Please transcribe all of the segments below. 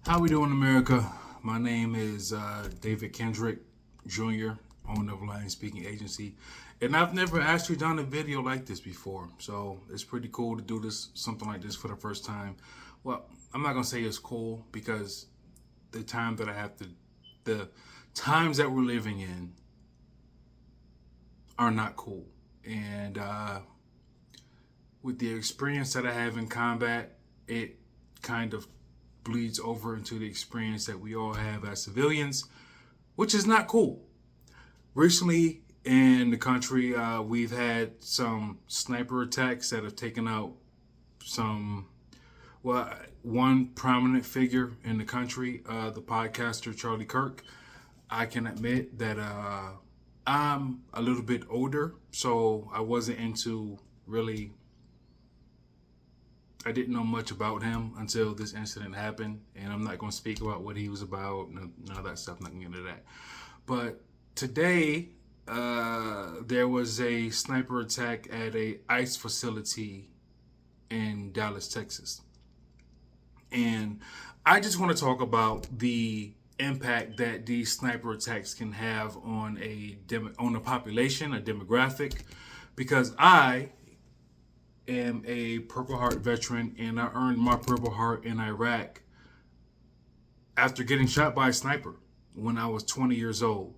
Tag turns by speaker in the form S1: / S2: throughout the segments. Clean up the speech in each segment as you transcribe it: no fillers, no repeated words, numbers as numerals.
S1: How we doing, America? My name is David Kendrick Jr., owner of Lion Speaking Agency, and I've never actually done a video like this before, so it's pretty cool to do something like this for the first time. Well, I'm not gonna say it's cool because the time that I have to, the times that we're living in are not cool, and with the experience that I have in combat, it kind of bleeds over into the experience that we all have as civilians, which is not cool. Recently in the country, we've had some sniper attacks that have taken out some, well, one prominent figure in the country, the podcaster Charlie Kirk. I can admit that I'm a little bit older, so I wasn't into really I didn't know much about him until this incident happened, and I'm not going to speak about what he was about, none of that stuff. I'm not going to get into that. But today, there was a sniper attack at a ICE facility in Dallas, Texas, and I just want to talk about the impact that these sniper attacks can have on on a population, a demographic, because I am a Purple Heart veteran, and I earned my Purple Heart in Iraq after getting shot by a sniper when I was 20 years old.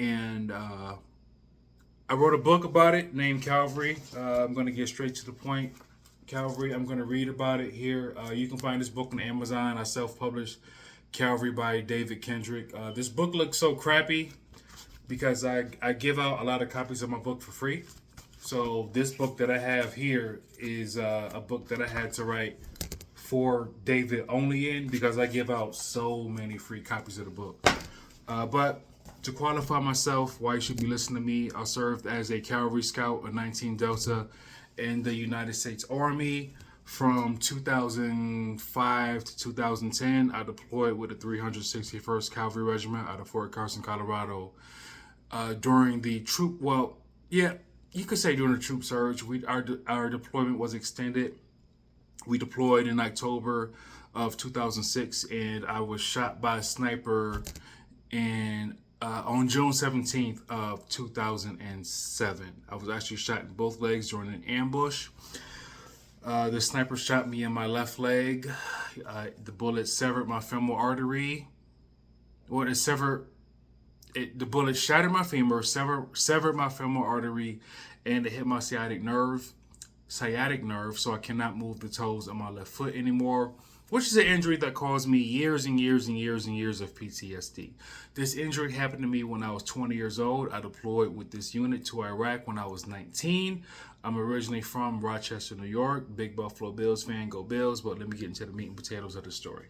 S1: And I wrote a book about it named Cavalry. I'm going to get straight to the point. Cavalry, I'm going to read about it here. You can find this book on Amazon. I self-published Cavalry by David Kendrick. This book looks so crappy because I give out a lot of copies of my book for free. So this book that I have here is a book that I had to write for David only in because I give out so many free copies of the book. But to qualify myself, why you should be listening to me, I served as a Cavalry Scout, a 19 Delta in the United States Army from 2005 to 2010. I deployed with the 361st Cavalry Regiment out of Fort Carson, Colorado. During the you could say during the troop surge, our deployment was extended. We deployed in October of 2006, and I was shot by a sniper on June 17th of 2007. I was actually shot in both legs during an ambush. The sniper shot me in my left leg. The bullet severed my femoral artery. The bullet shattered my femur, severed my femoral artery, and it hit my sciatic nerve, so I cannot move the toes of my left foot anymore, which is an injury that caused me years and years and years and years of PTSD. This injury happened to me when I was 20 years old. I deployed with this unit to Iraq when I was 19. I'm originally from Rochester, New York. Big Buffalo Bills fan, go Bills, but let me get into the meat and potatoes of the story.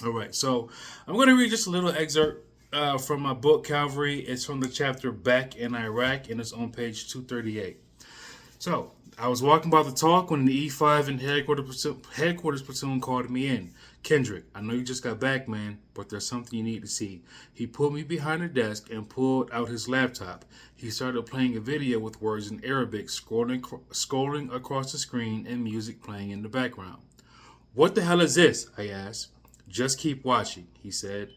S1: All right, so I'm going to read just a little excerpt from my book, Cavalry. It's from the chapter Back in Iraq, and it's on page 238. So, I was walking by the talk when the E5 and headquarters platoon called me in. Kendrick, I know you just got back, man, but there's something you need to see. He pulled me behind the desk and pulled out his laptop. He started playing a video with words in Arabic scrolling across the screen and music playing in the background. What the hell is this? I asked. Just keep watching, he said.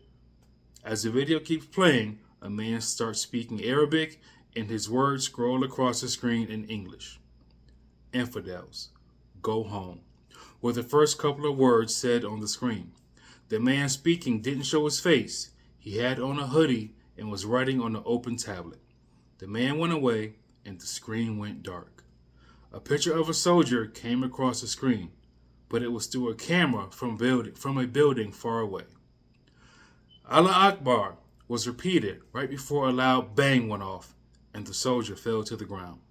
S1: As the video keeps playing, a man starts speaking Arabic, and his words scroll across the screen in English. Infidels, go home, were the first couple of words said on the screen. The man speaking didn't show his face. He had on a hoodie and was writing on an open tablet. The man went away, and the screen went dark. A picture of a soldier came across the screen, but it was through a camera from a building far away. Allah Akbar was repeated right before a loud bang went off, and the soldier fell to the ground.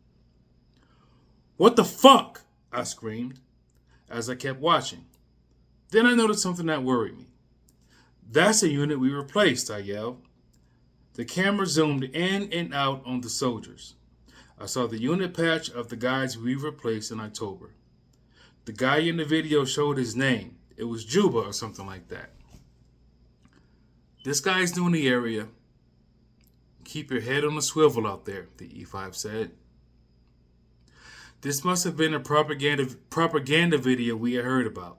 S1: What the fuck? I screamed as I kept watching. Then I noticed something that worried me. That's a unit we replaced, I yelled. The camera zoomed in and out on the soldiers. I saw the unit patch of the guys we replaced in October. The guy in the video showed his name. It was Juba or something like that. This guy's new in the area. Keep your head on a swivel out there, the E5 said. This must have been a propaganda video we had heard about.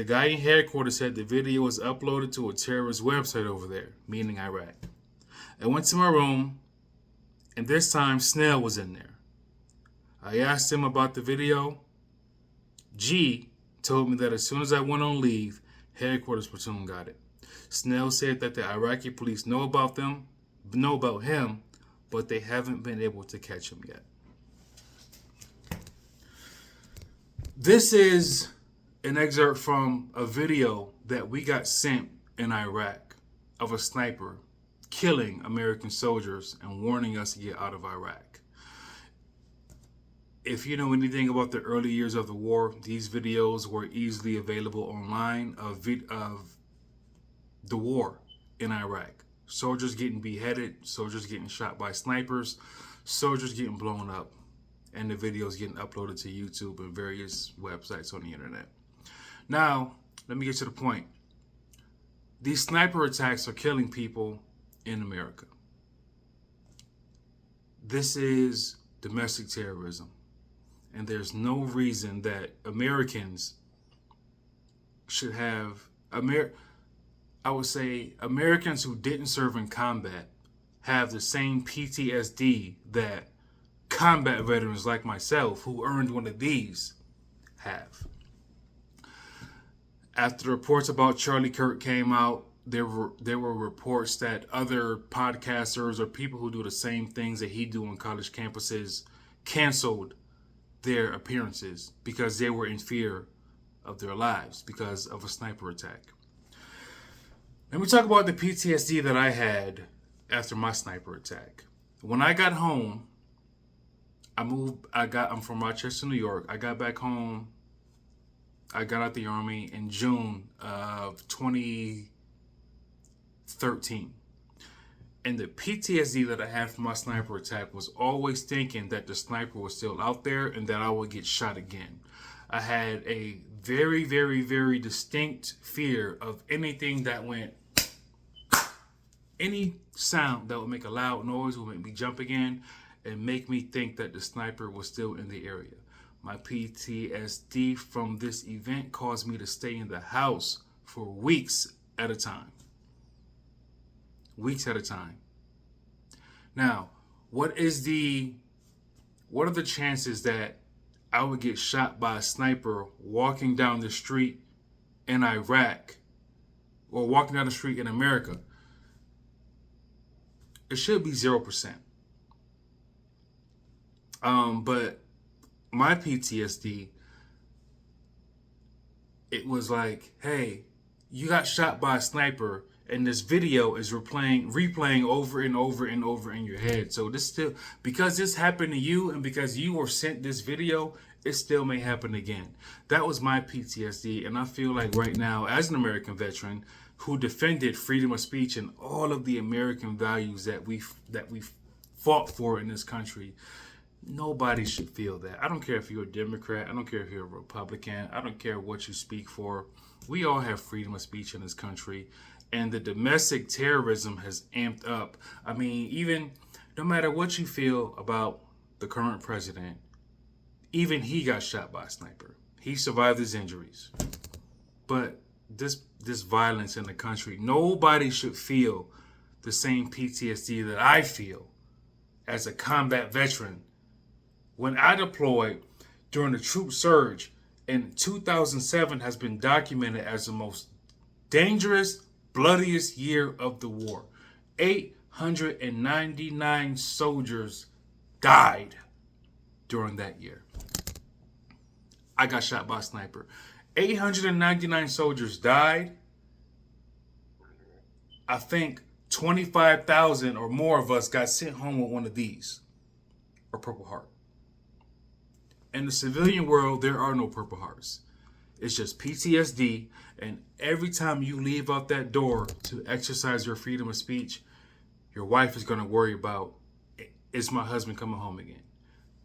S1: The guy in headquarters said the video was uploaded to a terrorist website over there, meaning Iraq. I went to my room, and this time Snell was in there. I asked him about the video. G told me that as soon as I went on leave, headquarters platoon got it. Snell said that the Iraqi police know about him, but they haven't been able to catch him yet. This is an excerpt from a video that we got sent in Iraq of a sniper killing American soldiers and warning us to get out of Iraq. If you know anything about the early years of the war, these videos were easily available online of the war in Iraq. Soldiers getting beheaded, soldiers getting shot by snipers, soldiers getting blown up, and the videos getting uploaded to YouTube and various websites on the internet. Now, let me get to the point. These sniper attacks are killing people in America. This is domestic terrorism. And there's no reason that Americans should have, I would say Americans who didn't serve in combat have the same PTSD that combat veterans like myself who earned one of these have. After the reports about Charlie Kirk came out, there were reports that other podcasters or people who do the same things that he do on college campuses canceled their appearances because they were in fear of their lives because of a sniper attack. Let me talk about the PTSD that I had after my sniper attack. When I got home, I'm from Rochester, New York. I got back home. I got out the Army in June of 2013. And the PTSD that I had from my sniper attack was always thinking that the sniper was still out there and that I would get shot again. I had a very, very, very distinct fear of anything that went, any sound that would make a loud noise would make me jump again and make me think that the sniper was still in the area. My PTSD from this event caused me to stay in the house for weeks at a time. Weeks at a time. Now, what are the chances that I would get shot by a sniper walking down the street in Iraq or walking down the street in America? It should be 0%. But my PTSD, it was like, hey, you got shot by a sniper, and this video is replaying over and over and over in your head. So this still, because this happened to you and because you were sent this video, it still may happen again. That was my PTSD, and I feel like right now, as an American veteran who defended freedom of speech and all of the American values that we fought for in this country, nobody should feel that. I don't care if you're a Democrat. I don't care if you're a Republican. I don't care what you speak for. We all have freedom of speech in this country. And the domestic terrorism has amped up. I mean, even no matter what you feel about the current president, even he got shot by a sniper. He survived his injuries. But this violence in the country, nobody should feel the same PTSD that I feel as a combat veteran. When I deployed during the troop surge in 2007 has been documented as the most dangerous, bloodiest year of the war. 899 soldiers died during that year. I got shot by a sniper. 899 soldiers died. I think 25,000 or more of us got sent home with one of these, or Purple Heart. In the civilian world, there are no Purple Hearts. It's just PTSD, and every time you leave out that door to exercise your freedom of speech, your wife is going to worry about, is my husband coming home again?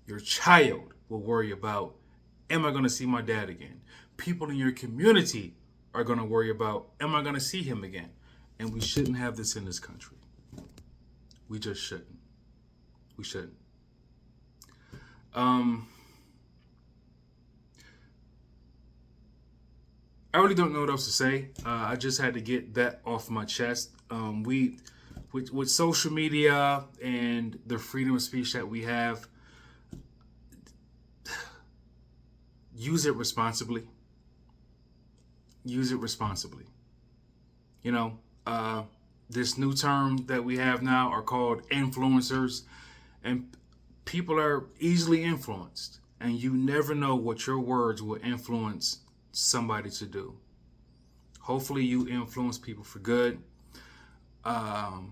S1: Your child will worry about, am I going to see my dad again? People in your community are going to worry about, am I going to see him again? And we shouldn't have this in this country. We just shouldn't. We shouldn't. I really don't know what else to say. I just had to get that off my chest. With social media and the freedom of speech that we have, use it responsibly. Use it responsibly. You know, this new term that we have now are called influencers, and people are easily influenced, and you never know what your words will influence somebody to do. Hopefully you influence people for good. But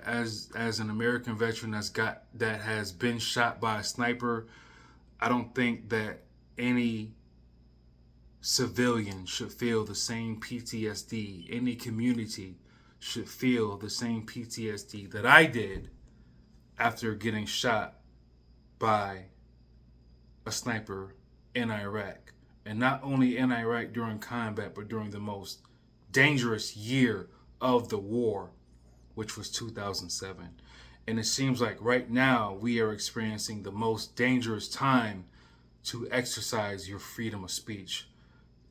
S1: as an American veteran that has been shot by a sniper, I don't think that any civilian should feel the same PTSD. Any community should feel the same PTSD that I did after getting shot by a sniper in Iraq. And not only in Iraq during combat, but during the most dangerous year of the war, which was 2007. And it seems like right now we are experiencing the most dangerous time to exercise your freedom of speech.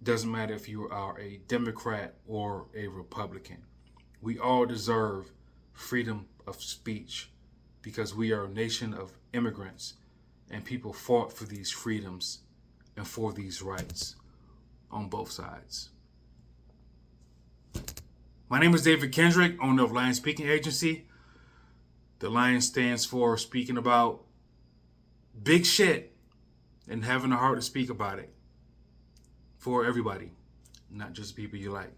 S1: Doesn't matter if you are a Democrat or a Republican. We all deserve freedom of speech because we are a nation of immigrants and people fought for these freedoms and for these rights on both sides. My name is David Kendrick, owner of Lion Speaking Agency. The Lion stands for speaking about big shit and having the heart to speak about it for everybody, not just people you like.